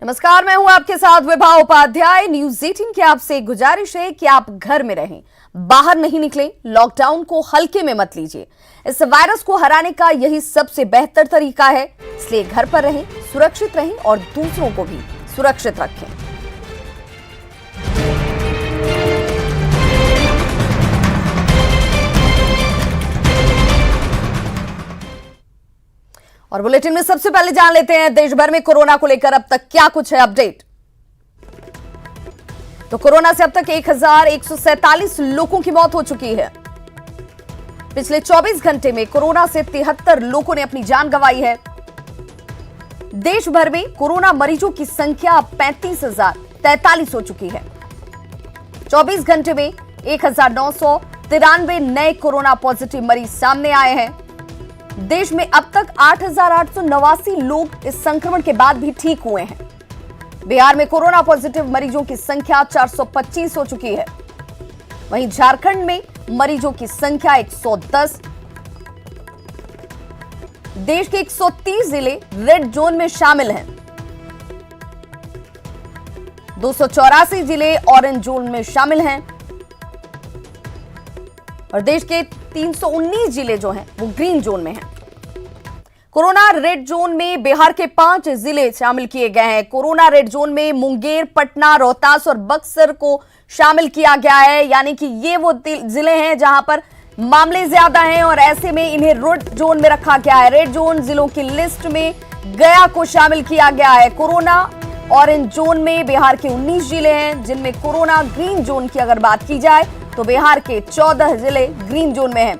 नमस्कार, मैं हूं आपके साथ विभा उपाध्याय। न्यूज 18 की आपसे गुजारिश है कि आप घर में रहें, बाहर नहीं निकलें, लॉकडाउन को हल्के में मत लीजिए। इस वायरस को हराने का यही सबसे बेहतर तरीका है, इसलिए घर पर रहें, सुरक्षित रहें और दूसरों को भी सुरक्षित रखें। और बुलेटिन में सबसे पहले जान लेते हैं देश भर में कोरोना को लेकर अब तक क्या कुछ है अपडेट। तो कोरोना से अब तक 1147 लोगों की मौत हो चुकी है। पिछले 24 घंटे में कोरोना से 73 लोगों ने अपनी जान गंवाई है। देश भर में कोरोना मरीजों की संख्या 35,043 हो चुकी है। 24 घंटे में 1993 नए कोरोना पॉजिटिव मरीज सामने आए हैं। देश में अब तक 8,889 लोग इस संक्रमण के बाद भी ठीक हुए हैं। बिहार में कोरोना पॉजिटिव मरीजों की संख्या 425 हो चुकी है। वहीं झारखंड में मरीजों की संख्या 110। देश के 130 जिले रेड जोन में शामिल हैं। 284 जिले ऑरेंज जोन में शामिल हैं और देश के 319 जिले जो हैं वो ग्रीन जोन में हैं। कोरोना रेड जोन में बिहार के 5 जिले शामिल किए गए हैं। कोरोना रेड जोन में मुंगेर, पटना, रोहतास और बक्सर को शामिल किया गया है, यानी कि ये वो जिले हैं जहां पर मामले ज्यादा हैं और ऐसे में इन्हें रेड जोन में रखा गया है। रेड जोन जिलों की लिस्ट में गया को शामिल किया गया है। कोरोना ऑरेंज जोन में बिहार के 19 जिले हैं, जिनमें कोरोना ग्रीन जोन की अगर बात की जाए तो बिहार के 14 जिले ग्रीन जोन में हैं।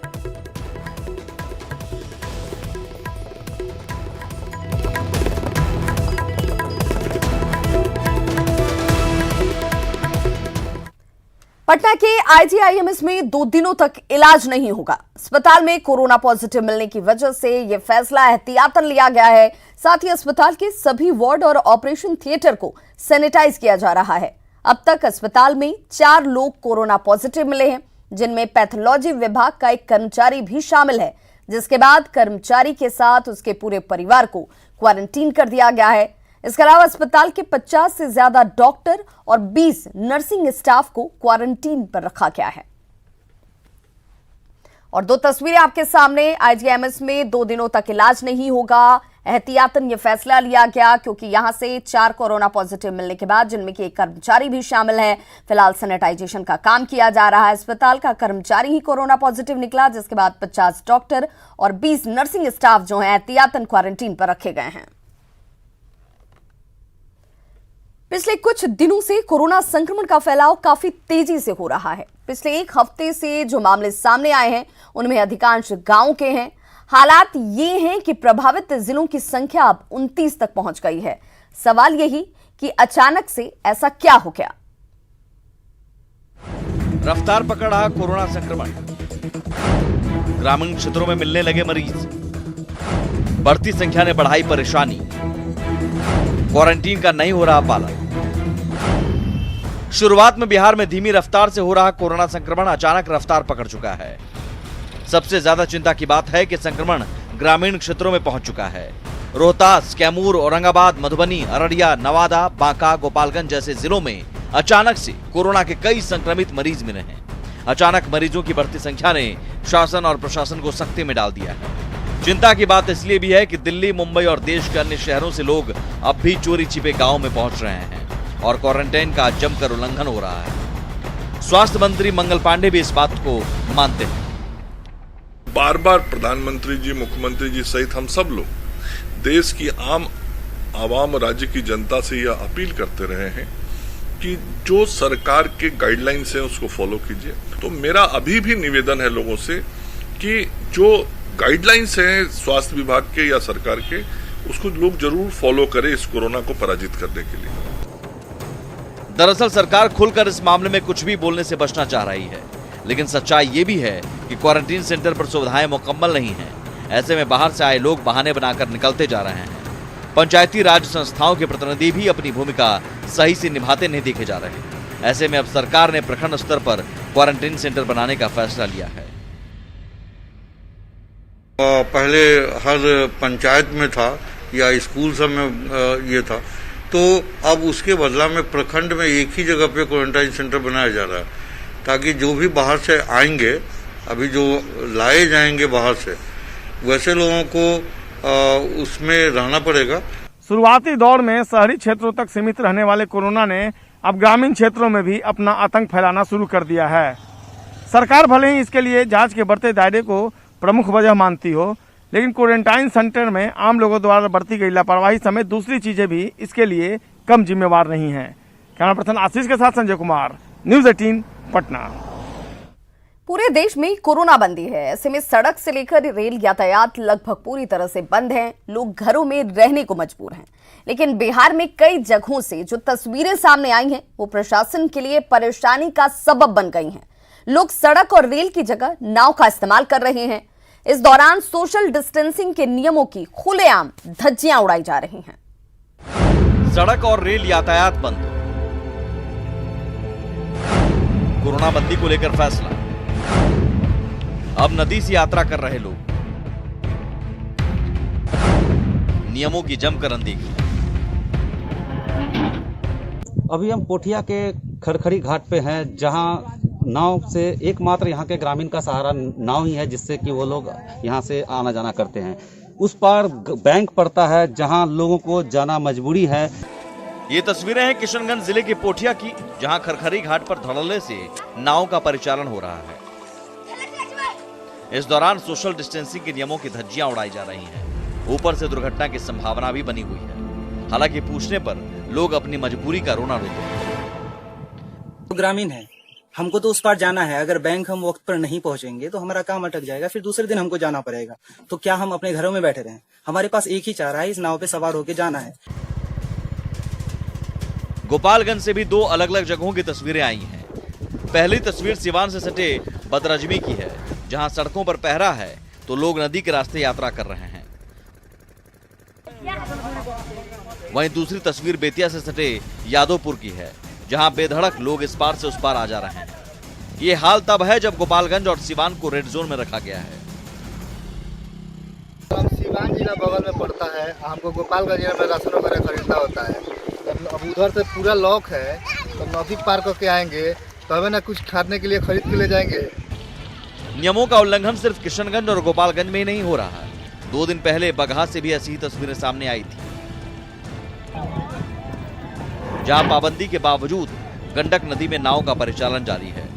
पटना के आईजीआईएमएस में 2 दिनों तक इलाज नहीं होगा। अस्पताल में कोरोना पॉजिटिव मिलने की वजह से यह फैसला एहतियातन लिया गया है। साथ ही अस्पताल के सभी वार्ड और ऑपरेशन थिएटर को सैनिटाइज किया जा रहा है। अब तक अस्पताल में 4 लोग कोरोना पॉजिटिव मिले हैं, जिनमें पैथोलॉजी विभाग का एक कर्मचारी भी शामिल है, जिसके बाद कर्मचारी के साथ उसके पूरे परिवार को क्वारंटीन कर दिया गया है। इसके अलावा अस्पताल के 50 से ज्यादा डॉक्टर और 20 नर्सिंग स्टाफ को क्वारंटीन पर रखा गया है। और 2 तस्वीरें आपके सामने। आईजीआईएमएस में 2 दिनों तक इलाज नहीं होगा। एहतियातन यह फैसला लिया गया क्योंकि यहां से 4 कोरोना पॉजिटिव मिलने के बाद, जिनमें कि एक कर्मचारी भी शामिल है, फिलहाल सैनिटाइजेशन का काम किया जा रहा है। अस्पताल का कर्मचारी ही कोरोना पॉजिटिव निकला, जिसके बाद 50 डॉक्टर और 20 नर्सिंग स्टाफ जो हैं एहतियातन क्वारंटीन पर रखे गए हैं। पिछले कुछ दिनों से कोरोना संक्रमण का फैलाव काफी तेजी से हो रहा है। पिछले 1 हफ्ते से जो मामले सामने आए हैं उनमें अधिकांश गांव के हैं। हालात ये हैं कि प्रभावित जिलों की संख्या अब 29 तक पहुंच गई है। सवाल यही कि अचानक से ऐसा क्या हो गया। रफ्तार पकड़ रहा कोरोना संक्रमण, ग्रामीण क्षेत्रों में मिलने लगे मरीज, बढ़ती संख्या ने बढ़ाई परेशानी, क्वारंटीन का नहीं हो रहा पालन। शुरुआत में बिहार में धीमी रफ्तार से हो रहा कोरोना संक्रमण अचानक रफ्तार पकड़ चुका है। सबसे ज्यादा चिंता की बात है कि संक्रमण ग्रामीण क्षेत्रों में पहुंच चुका है। रोहतास, कैमूर, औरंगाबाद, मधुबनी, अररिया, नवादा, बांका, गोपालगंज जैसे जिलों में अचानक से कोरोना के कई संक्रमित मरीज मिले हैं। अचानक मरीजों की बढ़ती संख्या ने शासन और प्रशासन को सख्ती में डाल दिया है। चिंता की बात इसलिए भी है कि दिल्ली, मुंबई और देश के अन्य शहरों से लोग अब भी चोरी छिपे गांव में पहुंच रहे हैं और क्वारंटाइन का जमकर उल्लंघन हो रहा है। स्वास्थ्य मंत्री मंगल पांडे भी इस बात को मानते हैं। बार बार प्रधानमंत्री जी, मुख्यमंत्री जी सहित हम सब लोग देश की आम आवाम, राज्य की जनता से यह अपील करते रहे हैं कि जो सरकार के गाइडलाइंस हैं उसको फॉलो कीजिए। तो मेरा अभी भी निवेदन है लोगों से कि जो गाइडलाइंस हैं स्वास्थ्य विभाग के या सरकार के, उसको लोग जरूर फॉलो करें इस कोरोना को पराजित करने के लिए। दरअसल सरकार खुलकर इस मामले में कुछ भी बोलने से बचना चाह रही है, लेकिन सच्चाई ये भी है कि क्वारंटीन सेंटर पर सुविधाएं मुकम्मल नहीं हैं। ऐसे में बाहर से आए लोग बहाने बनाकर निकलते जा रहे हैं। पंचायती राज संस्थाओं के प्रतिनिधि भी अपनी भूमिका सही से निभाते नहीं देखे जा रहे। ऐसे में अब सरकार ने प्रखंड स्तर पर क्वारंटीन सेंटर बनाने का फैसला लिया है। पहले हर पंचायत में था या स्कूल सब में ये था, तो अब उसके बदला में प्रखंड में एक ही जगह पे क्वारंटाइन सेंटर बनाया जा रहा है, ताकि जो भी बाहर से आएंगे, अभी जो लाए जाएंगे बाहर से, वैसे लोगों को उसमें रहना पड़ेगा। शुरुआती दौर में शहरी क्षेत्रों तक सीमित रहने वाले कोरोना ने अब ग्रामीण क्षेत्रों में भी अपना आतंक फैलाना शुरू कर दिया है। सरकार भले ही इसके लिए जांच के बढ़ते दायरे को प्रमुख वजह मानती हो, लेकिन क्वारंटाइन सेंटर में आम लोगों द्वारा बरती गई लापरवाही समेत दूसरी चीजें भी इसके लिए कम जिम्मेवार नहीं हैं। कैमरा पर्सन आशीष के साथ संजय कुमार, न्यूज़ 18 पटना। पूरे देश में कोरोना बंदी है, ऐसे में सड़क से लेकर रेल यातायात लगभग पूरी तरह से बंद है। लोग घरों में रहने को मजबूर हैं। लेकिन बिहार में कई जगहों से जो तस्वीरें सामने आई हैं, वो प्रशासन के लिए परेशानी का सबब बन गई हैं। लोग सड़क और रेल की जगह नाव का इस्तेमाल कर रहे हैं। इस दौरान सोशल डिस्टेंसिंग के नियमों की खुलेआम धज्जियां उड़ाई जा रही हैं। सड़क और रेल यातायात बंद, कोरोना बंदी को लेकर फैसला। अब नदी से यात्रा कर रहे लोग, नियमों की जमकर अनदेखी। अभी हम पोठिया के खड़खड़ी घाट पे हैं, जहां नाव से एकमात्र यहाँ के ग्रामीण का सहारा नाव ही है, जिससे कि वो लोग यहाँ से आना जाना करते हैं। उस पार बैंक पड़ता है, जहां लोगों को जाना मजबूरी है। ये तस्वीरें हैं किशनगंज जिले के पोठिया की, जहां खरखरी घाट पर धड़ल्ले से नाव का परिचालन हो रहा है। इस दौरान सोशल डिस्टेंसिंग के नियमों की धज्जियां उड़ाई जा रही हैं। ऊपर से दुर्घटना की संभावना भी बनी हुई है। हालांकि पूछने पर लोग अपनी मजबूरी का रोना रोते हैं। ग्रामीण है, हमको तो उस पार जाना है। अगर बैंक हम वक्त पर नहीं पहुंचेंगे तो हमारा काम अटक जाएगा, फिर दूसरे दिन हमको जाना पड़ेगा। तो क्या हम अपने घरों में बैठे रहें? हमारे पास एक ही चारा है, इस नाव पे सवार होकर जाना है। गोपालगंज से भी दो अलग अलग जगहों की तस्वीरें आई हैं। पहली तस्वीर सिवान से सटे बदरजमी की है, जहां सड़कों पर पहरा है तो लोग नदी के रास्ते यात्रा कर रहे हैं। वहीं दूसरी तस्वीर बेतिया से सटे यादवपुर की है, जहां बेधड़क लोग इस पार से उस पार आ जा रहे हैं। ये हाल तब है जब गोपालगंज और सिवान को रेड जोन में रखा गया है। सिवान जिला बगल में पड़ता है, हमको गोपालगंज जिला में राशन वगैरह खरीदना होता है। अब उधर से पूरा लॉक है, तो नदी पार करके आएंगे तो हमें ना कुछ खाने के लिए खरीद के ले जाएंगे। नियमों का उल्लंघन सिर्फ किशनगंज और गोपालगंज में ही नहीं हो रहा है। 2 दिन पहले बगहा से भी ऐसी ही तस्वीरें सामने आई थी, जहां पाबंदी के बावजूद गंडक नदी में नाव का परिचालन जारी है।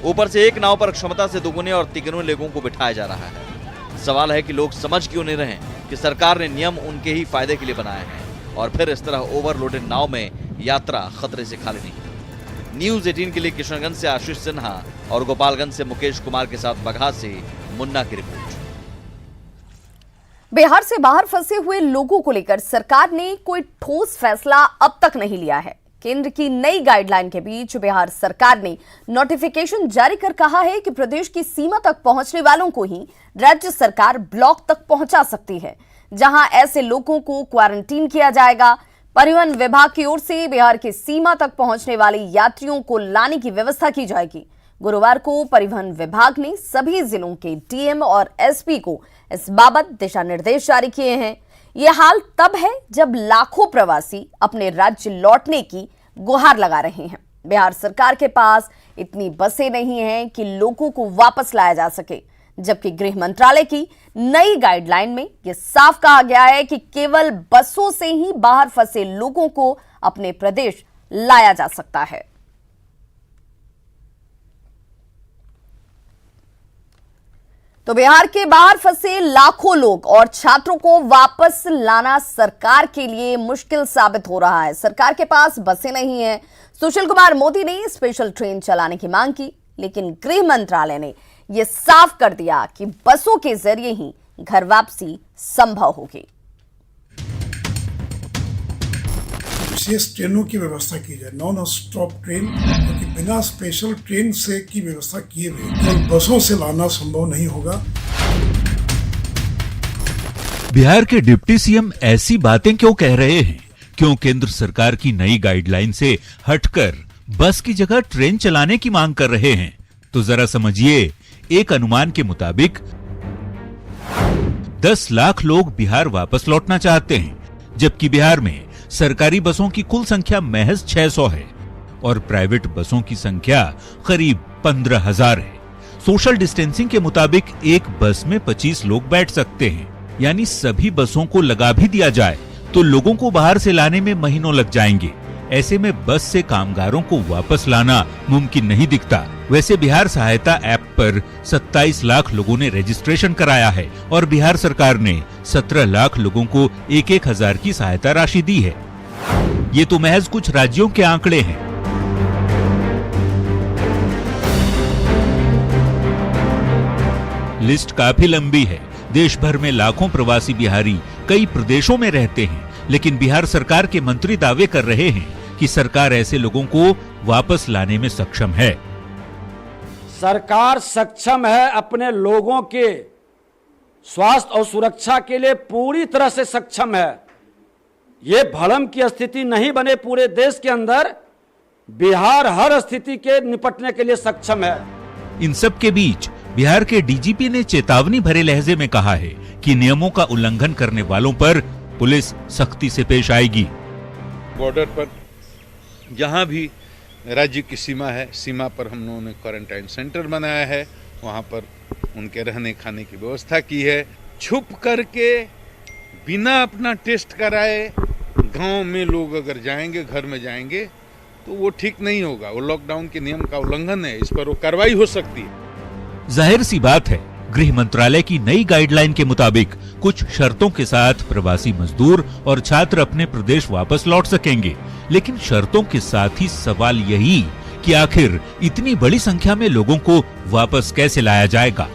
ऊपर से एक नाव पर क्षमता से दोगुने और तिगुने लोगों को बिठाया जा रहा है। सवाल है कि लोग समझ क्यों नहीं रहे कि सरकार ने नियम उनके ही फायदे के लिए बनाए हैं, और फिर इस तरह ओवरलोडेड नाव में यात्रा खतरे से खाली नहीं। न्यूज़ 18 के लिए किशनगंज से आशीष सिन्हा और गोपालगंज से मुकेश कुमार के साथ बगहा से मुन्ना की रिपोर्ट। बिहार से बाहर फंसे हुए लोगों को लेकर सरकार ने कोई ठोस फैसला अब तक नहीं लिया है। केंद्र की नई गाइडलाइन के बीच बिहार सरकार ने नोटिफिकेशन जारी कर कहा है कि प्रदेश की सीमा तक पहुंचने वालों को ही राज्य सरकार ब्लॉक तक पहुंचा सकती है, जहां ऐसे लोगों को क्वारंटीन किया जाएगा। परिवहन विभाग की ओर से बिहार की सीमा तक पहुंचने वाले यात्रियों को लाने की व्यवस्था की जाएगी। गुरुवार को परिवहन विभाग ने सभी जिलों के डीएम और एसपी को इस बाबत दिशा निर्देश जारी किए हैं। यह हाल तब है जब लाखों प्रवासी अपने राज्य लौटने की गुहार लगा रहे हैं। बिहार सरकार के पास इतनी बसें नहीं हैं कि लोगों को वापस लाया जा सके, जबकि गृह मंत्रालय की नई गाइडलाइन में यह साफ कहा गया है कि केवल बसों से ही बाहर फंसे लोगों को अपने प्रदेश लाया जा सकता है। तो बिहार के बाहर फंसे लाखों लोग और छात्रों को वापस लाना सरकार के लिए मुश्किल साबित हो रहा है। सरकार के पास बसें नहीं है। सुशील कुमार मोदी ने स्पेशल ट्रेन चलाने की मांग की, लेकिन गृह मंत्रालय ने यह साफ कर दिया कि बसों के जरिए ही घर वापसी संभव होगी। विशेष ट्रेनों की व्यवस्था की जाए, नॉन स्टॉप ट्रेन, क्योंकि बिना स्पेशल ट्रेन से की व्यवस्था किए हुए केवल बसों से लाना संभव नहीं होगा। बिहार के डिप्टी सीएम ऐसी बातें क्यों कह रहे हैं? क्यों केंद्र सरकार की नई गाइडलाइन से हटकर बस की जगह ट्रेन चलाने की मांग कर रहे हैं? तो जरा समझिए। एक अनुमान के मुताबिक 10 लाख लोग बिहार वापस लौटना चाहते हैं, जबकि बिहार में सरकारी बसों की कुल संख्या महज 600 है और प्राइवेट बसों की संख्या करीब 15,000 है। सोशल डिस्टेंसिंग के मुताबिक एक बस में 25 लोग बैठ सकते हैं, यानी सभी बसों को लगा भी दिया जाए तो लोगों को बाहर से लाने में महीनों लग जाएंगे। ऐसे में बस से कामगारों को वापस लाना मुमकिन नहीं दिखता। वैसे बिहार सहायता ऐप पर 27 लाख लोगों ने रजिस्ट्रेशन कराया है और बिहार सरकार ने 17 लाख लोगों को 1-1 हजार की सहायता राशि दी है। ये तो महज कुछ राज्यों के आंकड़े हैं। लिस्ट काफी लंबी है। देश भर में लाखों प्रवासी बिहारी कई प्रदेशों में रहते हैं, लेकिन बिहार सरकार के मंत्री दावे कर रहे हैं कि सरकार ऐसे लोगों को वापस लाने में सक्षम है। सरकार सक्षम है, अपने लोगों के स्वास्थ्य और सुरक्षा के लिए पूरी तरह से सक्षम है। ये भ्रम की स्थिति नहीं बने पूरे देश के अंदर, बिहार हर स्थिति के निपटने के लिए सक्षम है। इन सब के बीच बिहार के डीजीपी ने चेतावनी भरे लहजे में कहा है कि नियमों का उल्लंघन करने वालों पर पुलिस सख्ती से पेश आएगी। बॉर्डर पर जहां भी राज्य की सीमा है, सीमा पर हम लोगों ने क्वारंटाइन सेंटर बनाया है, वहां पर उनके रहने खाने की व्यवस्था की है। छुप करके बिना अपना टेस्ट कराए गांव में लोग अगर जाएंगे, घर में जाएंगे, तो वो ठीक नहीं होगा। वो लॉकडाउन के नियम का उल्लंघन है, इस पर वो कार्रवाई हो सकती है। जाहिर सी बात है, गृह मंत्रालय की नई गाइडलाइन के मुताबिक कुछ शर्तों के साथ प्रवासी मजदूर और छात्र अपने प्रदेश वापस लौट सकेंगे, लेकिन शर्तों के साथ ही सवाल यही कि आखिर इतनी बड़ी संख्या में लोगों को वापस कैसे लाया जाएगा।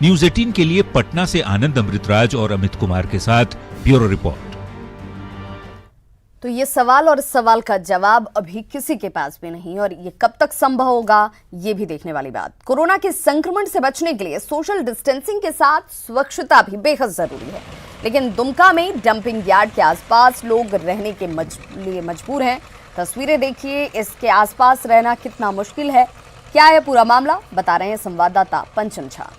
न्यूज़ 18 के लिए पटना से आनंद अमृतराज और अमित कुमार के साथ ब्यूरो रिपोर्ट। तो ये सवाल और इस सवाल का जवाब अभी किसी के पास भी नहीं, और ये कब तक संभव होगा ये भी देखने वाली बात। कोरोना के संक्रमण से बचने के लिए सोशल डिस्टेंसिंग के साथ स्वच्छता भी बेहद जरूरी है, लेकिन दुमका में डंपिंग यार्ड के आसपास लोग रहने के लिए मजबूर हैं। तस्वीरें देखिए, इसके आसपास रहना कितना मुश्किल है। क्या है पूरा मामला, बता रहे हैं संवाददाता पंचम झा।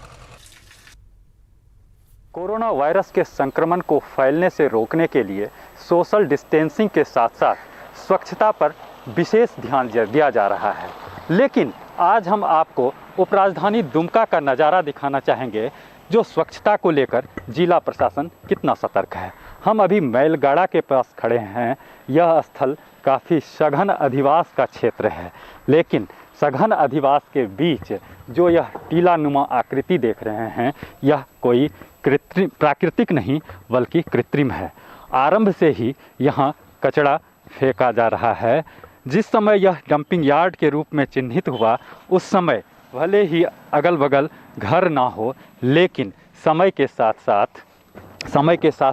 कोरोना वायरस के संक्रमण को फैलने से रोकने के लिए सोशल डिस्टेंसिंग के साथ साथ स्वच्छता पर विशेष ध्यान दिया जा रहा है, लेकिन आज हम आपको उपराजधानी दुमका का नज़ारा दिखाना चाहेंगे, जो स्वच्छता को लेकर जिला प्रशासन कितना सतर्क है। हम अभी मैलगाड़ा के पास खड़े हैं। यह स्थल काफ़ी सघन अधिवास का क्षेत्र है, लेकिन सघन अधिवास के बीच जो यह टीलानुमा आकृति देख रहे हैं, यह कोई प्राकृतिक नहीं बल्कि कृत्रिम है। आरंभ से ही यहाँ कचरा फेंका जा रहा है। जिस समय यह डंपिंग यार्ड के रूप में चिन्हित हुआ, उस समय भले ही अगल बगल घर ना हो, लेकिन समय के साथ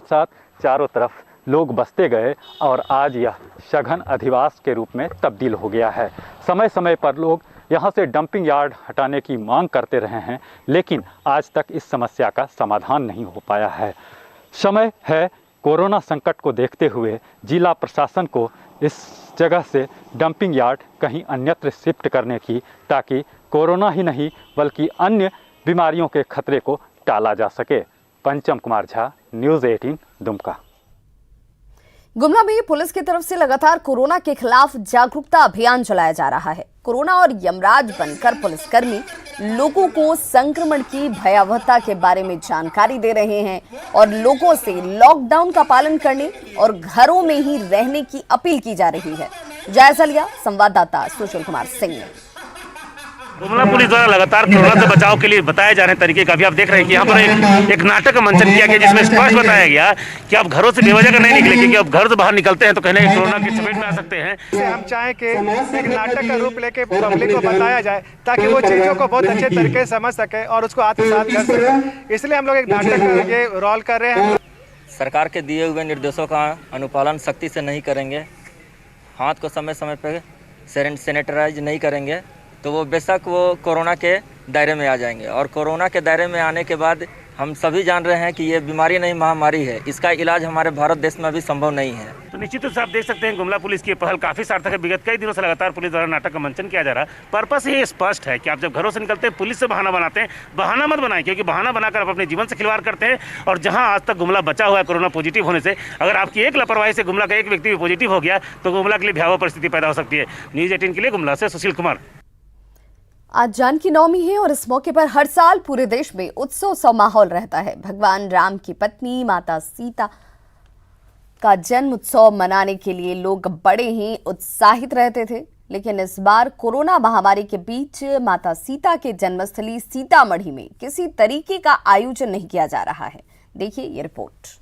साथ चारों तरफ लोग बसते गए और आज यह सघन अधिवास के रूप में तब्दील हो गया है। समय समय पर लोग यहाँ से डंपिंग यार्ड हटाने की मांग करते रहे हैं, लेकिन आज तक इस समस्या का समाधान नहीं हो पाया है। समय है कोरोना संकट को देखते हुए जिला प्रशासन को इस जगह से डंपिंग यार्ड कहीं अन्यत्र शिफ्ट करने की, ताकि कोरोना ही नहीं बल्कि अन्य बीमारियों के खतरे को टाला जा सके। पंचम कुमार झा, न्यूज़ 18 दुमका। गुमला में पुलिस की तरफ से लगातार कोरोना के खिलाफ जागरूकता अभियान चलाया जा रहा है। कोरोना और यमराज बनकर पुलिसकर्मी लोगों को संक्रमण की भयावहता के बारे में जानकारी दे रहे हैं और लोगों से लॉकडाउन का पालन करने और घरों में ही रहने की अपील की जा रही है। जायजा लिया संवाददाता सुशील कुमार सिंह ने। गुमला पुलिस द्वारा लगातार कोरोना से बचाव के लिए बताए जा रहे तरीके का भी आप देख रहे हैं कि यहाँ पर एक नाटक का मंचन किया गया, जिसमें स्पष्ट बताया गया कि आप घरों से बेवजह नहीं निकले, क्योंकि आप घर से बाहर निकलते हैं तो कहने कोरोना की चपेट में आ सकते हैं। हम चाहें कि एक नाटक का रूप लेके पब्लिक को बताया जाए, ताकि वो चीजों को बहुत अच्छे तरीके से समझ सके और उसको आत्मसात कर सके। इसलिए हम लोग एक नाटक ये रोल कर रहे हैं। सरकार के दिए हुए निर्देशों का अनुपालन सख्ती से नहीं करेंगे, हाथ को समय समय पर सैनिटाइज नहीं करेंगे, तो वो बेशक वो कोरोना के दायरे में आ जाएंगे, और कोरोना के दायरे में आने के बाद हम सभी जान रहे हैं कि ये बीमारी नहीं महामारी है। इसका इलाज हमारे भारत देश में अभी संभव नहीं है। तो निश्चित रूप से आप देख सकते हैं गुमला पुलिस की पहल काफी सार्थक है। विगत कई दिनों से लगातार पुलिस द्वारा नाटक का मंचन किया जा रहा है। पर्पस ये स्पष्ट है कि आप जब घरों से निकलते हैं पुलिस से बहाना बनाते हैं, बहाना मत बनाएं, क्योंकि बहाना बनाकर आप अपने जीवन से खिलवाड़ करते हैं। और जहां आज तक गुमला बचा हुआ है कोरोना पॉजिटिव होने से, अगर आपकी एक लापरवाही से गुमला का एक व्यक्ति भी पॉजिटिव हो गया तो गुमला के लिए भयावह परिस्थिति पैदा हो सकती है। न्यूज़ 18 के लिए गुमला से सुशील कुमार। आज जानकी नवमी है और इस मौके पर हर साल पूरे देश में उत्सव सा माहौल रहता है। भगवान राम की पत्नी माता सीता का जन्म उत्सव मनाने के लिए लोग बड़े ही उत्साहित रहते थे, लेकिन इस बार कोरोना महामारी के बीच माता सीता के जन्मस्थली सीतामढ़ी में किसी तरीके का आयोजन नहीं किया जा रहा है। देखिए ये रिपोर्ट।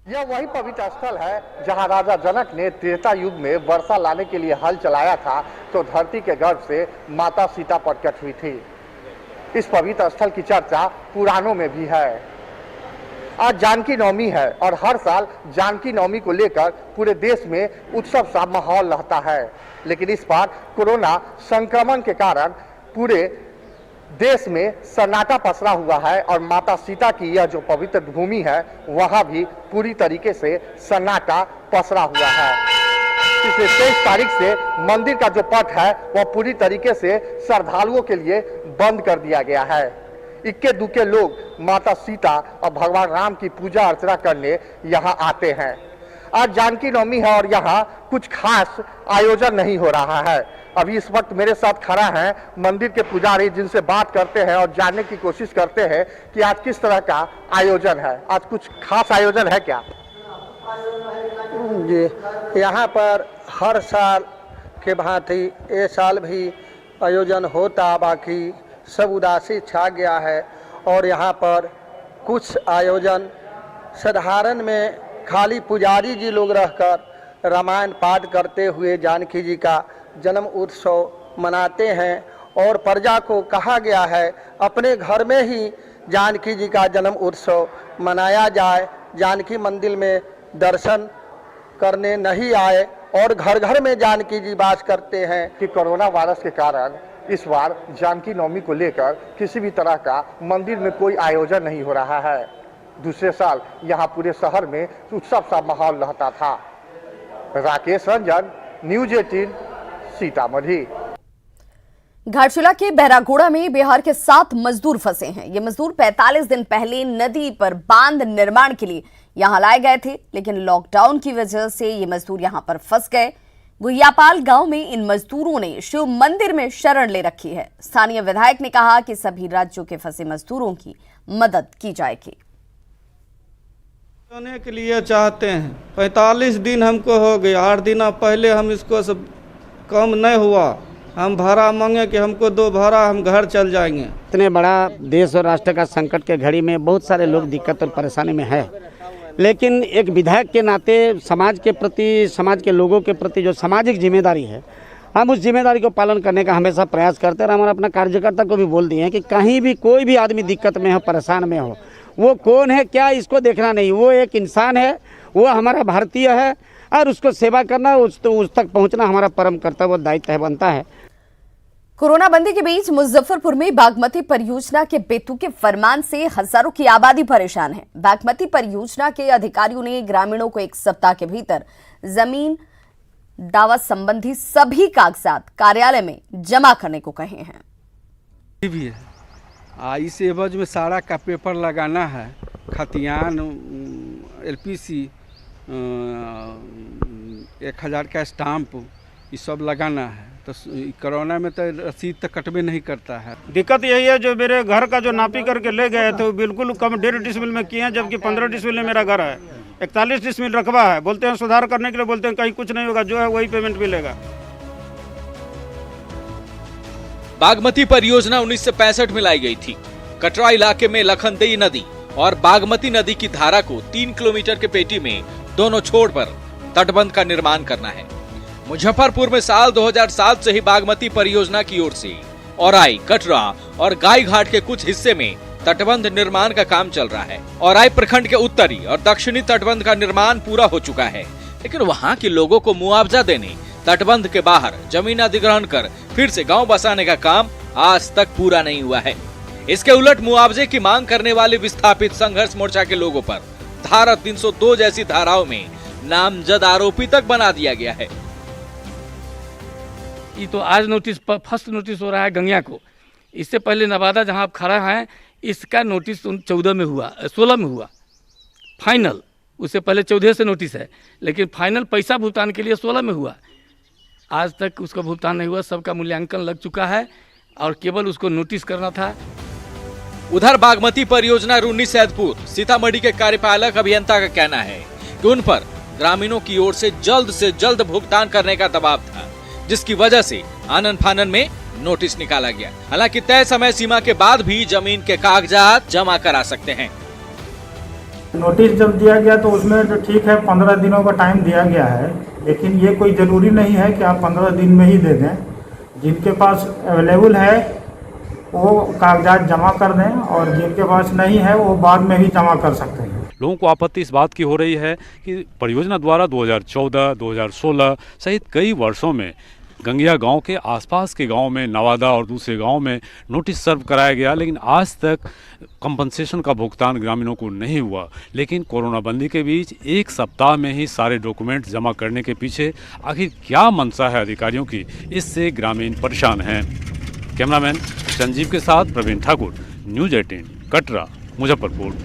यह वही पवित्र स्थल है जहां राजा जनक ने त्रेता युग में वर्षा लाने के लिए हल चलाया था तो धरती के गर्भ से माता सीता प्रकट हुई थी। इस पवित्र स्थल की चर्चा पुराणों में भी है। आज जानकी नवमी है और हर साल जानकी नवमी को लेकर पूरे देश में उत्सव सा माहौल रहता है, लेकिन इस बार कोरोना संक्रमण के कारण पूरे देश में सन्नाटा पसरा हुआ है और माता सीता की यह जो पवित्र भूमि है वहां भी पूरी तरीके से सन्नाटा पसरा हुआ है। पिछले 23 तारीख से मंदिर का जो पट है वह पूरी तरीके से श्रद्धालुओं के लिए बंद कर दिया गया है। इक्के दुक्के लोग माता सीता और भगवान राम की पूजा अर्चना करने यहाँ आते हैं। आज जानकी नवमी है और यहाँ कुछ खास आयोजन नहीं हो रहा है। अभी इस वक्त मेरे साथ खड़ा है मंदिर के पुजारी, जिनसे बात करते हैं और जानने की कोशिश करते हैं कि आज किस तरह का आयोजन है। आज कुछ खास आयोजन है क्या? जी, यहाँ पर हर साल के भांति इस साल भी आयोजन होता, बाकी सब उदासी छा गया है। और यहाँ पर कुछ आयोजन साधारण में खाली पुजारी जी लोग रहकर रामायण पाठ करते हुए जानकी जी का जन्म उत्सव मनाते हैं और प्रजा को कहा गया है अपने घर में ही जानकी जी का जन्म उत्सव मनाया जाए। जानकी मंदिर में दर्शन करने नहीं आए और घर घर में जानकी जी वास करते हैं। कि कोरोना वायरस के कारण इस बार जानकी नवमी को लेकर किसी भी तरह का मंदिर में कोई आयोजन नहीं हो रहा है। दूसरे साल यहाँ पूरे शहर में उत्सव सा माहौल रहता था। राकेश रंजन, न्यूज़ 18, सीतामढ़ी। घाटशिला के बहरागोड़ा में बिहार के 7 मजदूर फंसे हैं। ये मजदूर 45 दिन पहले नदी पर बांध निर्माण के लिए यहां लाए गए थे, लेकिन लॉकडाउन की वजह से ये मजदूर यहां पर फंस गए। गुहियापाल गांव में इन मजदूरों ने शिव मंदिर में शरण ले रखी है। स्थानीय विधायक ने कहा कि सभी राज्यों के फंसे मजदूरों की मदद की जाएगी। होने के लिए चाहते हैं 45 दिन हमको हो गए। 8 दिन पहले हम इसको सब कम नहीं हुआ, हम भाड़ा मांगे कि हमको 2 भाड़ा, हम घर चल जाएंगे। इतने बड़ा देश और राष्ट्र का संकट के घड़ी में बहुत सारे लोग दिक्कत और परेशानी में है, लेकिन एक विधायक के नाते समाज के प्रति, समाज के लोगों के प्रति जो सामाजिक जिम्मेदारी है, हम उस जिम्मेदारी को पालन करने का हमेशा प्रयास करते हैं। हमारे अपना कार्यकर्ता को भी बोल दिए हैं कि कहीं भी कोई भी आदमी दिक्कत में हो, परेशान में हो, वो कौन है क्या इसको देखना नहीं, वो एक इंसान है, वो हमारा भारतीय है और उसको सेवा करना, उस तक पहुंचना हमारा परम कर्तव्य और दायित्व बनता है। कोरोना बंदी के बीच मुजफ्फरपुर में बागमती परियोजना के बेतुके फरमान से हजारों की आबादी परेशान है। बागमती परियोजना के अधिकारियों ने ग्रामीणों को 1 सप्ताह के भीतर जमीन दावा संबंधी सभी कागजात कार्यालय में जमा करने को कहे हैं। भी है इस एवज में सारा का पेपर लगाना है, खतियान, LPC, 1000 का स्टाम्प, ये सब लगाना है। तो कोरोना में तो रसीद तो कटबे नहीं करता है। दिक्कत यही है, जो मेरे घर का जो नापी करके ले गए तो बिल्कुल कम 1.5 डिसमिल में किए हैं, जबकि 15 डिसमिल में मेरा घर है। 41 डिसमिल रकबा है। बोलते हैं सुधार करने के लिए, बोलते हैं कहीं कुछ नहीं होगा, जो है वही पेमेंट मिलेगा। बागमती परियोजना 1965 में लाई गई थी। कटरा इलाके में लखनदेई नदी और बागमती नदी की धारा को 3 किलोमीटर के पेटी में दोनों छोर पर तटबंध का निर्माण करना है। मुजफ्फरपुर में साल 2007 से ही बागमती परियोजना की ओर से औराई, कटरा और गायघाट के कुछ हिस्से में तटबंध निर्माण का काम चल रहा है। औराई प्रखंड के उत्तरी और दक्षिणी तटबंध का निर्माण पूरा हो चुका है, लेकिन वहां के लोगों को मुआवजा देने, तटबंध के बाहर जमीन अधिग्रहण कर फिर से गांव बसाने का काम आज तक पूरा नहीं हुआ है। इसके उलट मुआवजे की मांग करने वाले विस्थापित संघर्ष मोर्चा के लोगों पर धारा 302 जैसी धाराओं में नामजद आरोपी तक बना दिया गया है। ये तो आज नोटिस फर्स्ट नोटिस हो रहा है गंगिया को। इससे पहले नवादा जहां आप खड़ा हैं इसका नोटिस 14 में हुआ, 16 में हुआ फाइनल। उससे पहले 14 से नोटिस है, लेकिन फाइनल पैसा भुगतान के लिए 16 में हुआ। आज तक उसका भुगतान नहीं हुआ, सबका मूल्यांकन लग चुका है और केवल उसको नोटिस करना था। उधर बागमती परियोजना रून्नी सैदपुर सीतामढ़ी के कार्यपालक अभियंता का कहना है कि उन पर ग्रामीणों की ओर से जल्द भुगतान करने का दबाव था, जिसकी वजह से आनन फानन में नोटिस निकाला गया। हालांकि तय समय सीमा के बाद भी जमीन के कागजात जमा करा सकते हैं। नोटिस जब दिया गया तो उसमें तो ठीक है 15 दिनों का टाइम दिया गया है, लेकिन ये कोई ज़रूरी नहीं है कि आप 15 दिन में ही दे दें। जिनके पास अवेलेबल है वो कागजात जमा कर दें और जिनके पास नहीं है वो बाद में भी जमा कर सकते हैं। लोगों को आपत्ति इस बात की हो रही है कि परियोजना द्वारा 2014, 2016 सहित कई वर्षों में गंगिया गांव के आसपास के गांव में, नवादा और दूसरे गांव में नोटिस सर्व कराया गया, लेकिन आज तक कंपनसेशन का भुगतान ग्रामीणों को नहीं हुआ। लेकिन कोरोना बंदी के बीच एक सप्ताह में ही सारे डॉक्यूमेंट जमा करने के पीछे आखिर क्या मंशा है अधिकारियों की, इससे ग्रामीण परेशान हैं। कैमरामैन संजीव के साथ प्रवीण ठाकुर, न्यूज़ 18 कटरा, मुजफ्फरपुर।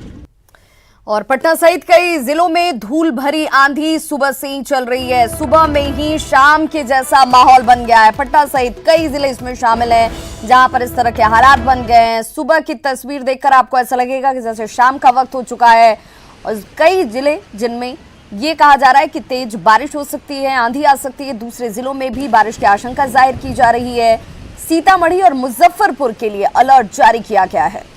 और पटना सहित कई जिलों में धूल भरी आंधी सुबह से ही चल रही है। सुबह में ही शाम के जैसा माहौल बन गया है। पटना सहित कई जिले इसमें शामिल हैं, जहां पर इस तरह के हालात बन गए हैं। सुबह की तस्वीर देखकर आपको ऐसा लगेगा कि जैसे शाम का वक्त हो चुका है। और कई जिले जिनमें ये कहा जा रहा है कि तेज बारिश हो सकती है, आंधी आ सकती है। दूसरे जिलों में भी बारिश की आशंका जाहिर की जा रही है। सीतामढ़ी और मुजफ्फरपुर के लिए अलर्ट जारी किया गया है।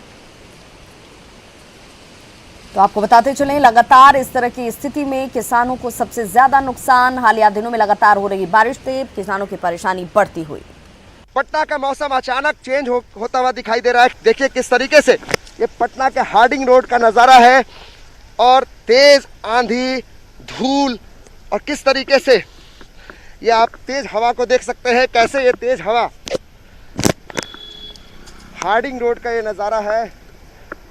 तो आपको बताते चलें, लगातार इस तरह की स्थिति में किसानों को सबसे ज्यादा नुकसान। हालिया दिनों में लगातार हो रही बारिश से किसानों की परेशानी बढ़ती हुई। पटना का मौसम अचानक चेंज होता हुआ दिखाई दे रहा है। देखिए किस तरीके से ये पटना के हार्डिंग रोड का नज़ारा है और तेज आंधी, धूल और किस तरीके से ये आप तेज हवा को देख सकते हैं। कैसे ये तेज हवा हार्डिंग रोड का ये नज़ारा है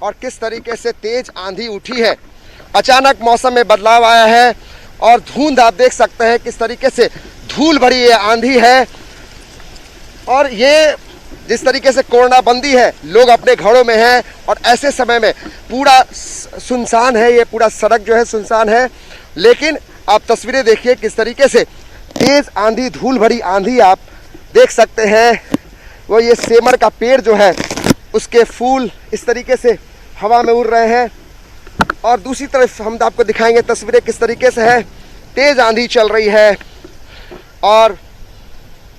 और किस तरीके से तेज आंधी उठी है। अचानक मौसम में बदलाव आया है और धुंध आप देख सकते हैं किस तरीके से धूल भरी ये आंधी है। और ये जिस तरीके से कोरोना बंदी है, लोग अपने घरों में हैं और ऐसे समय में पूरा सुनसान है, ये पूरा सड़क जो है सुनसान है। लेकिन आप तस्वीरें देखिए किस तरीके से तेज आंधी, धूल भरी आंधी आप देख सकते हैं। वो ये सेमर का पेड़ जो है उसके फूल इस तरीके से हवा में उड़ रहे हैं। और दूसरी तरफ हम आपको दिखाएंगे तस्वीरें किस तरीके से है। तेज आंधी चल रही है और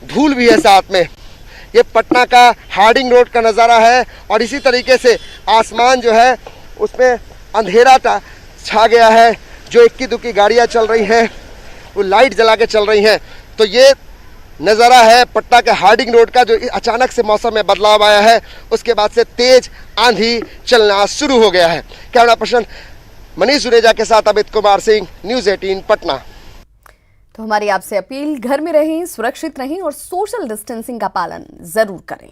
धूल भी है साथ में। ये पटना का हार्डिंग रोड का नज़ारा है और इसी तरीके से आसमान जो है उसमें अंधेरा छा गया है। जो इक्की दुक्की गाड़ियाँ चल रही हैं वो लाइट जला के चल रही हैं। तो ये नज़ारा है पटना के हार्डिंग रोड का, जो अचानक से मौसम में बदलाव आया है उसके बाद से तेज आंधी चलना शुरू हो गया है। कैमरा पर्सन मनीष जुनेजा के साथ अमित कुमार सिंह, न्यूज़ 18 पटना। तो हमारी आपसे अपील, घर में रहें, सुरक्षित रहें और सोशल डिस्टेंसिंग का पालन जरूर करें।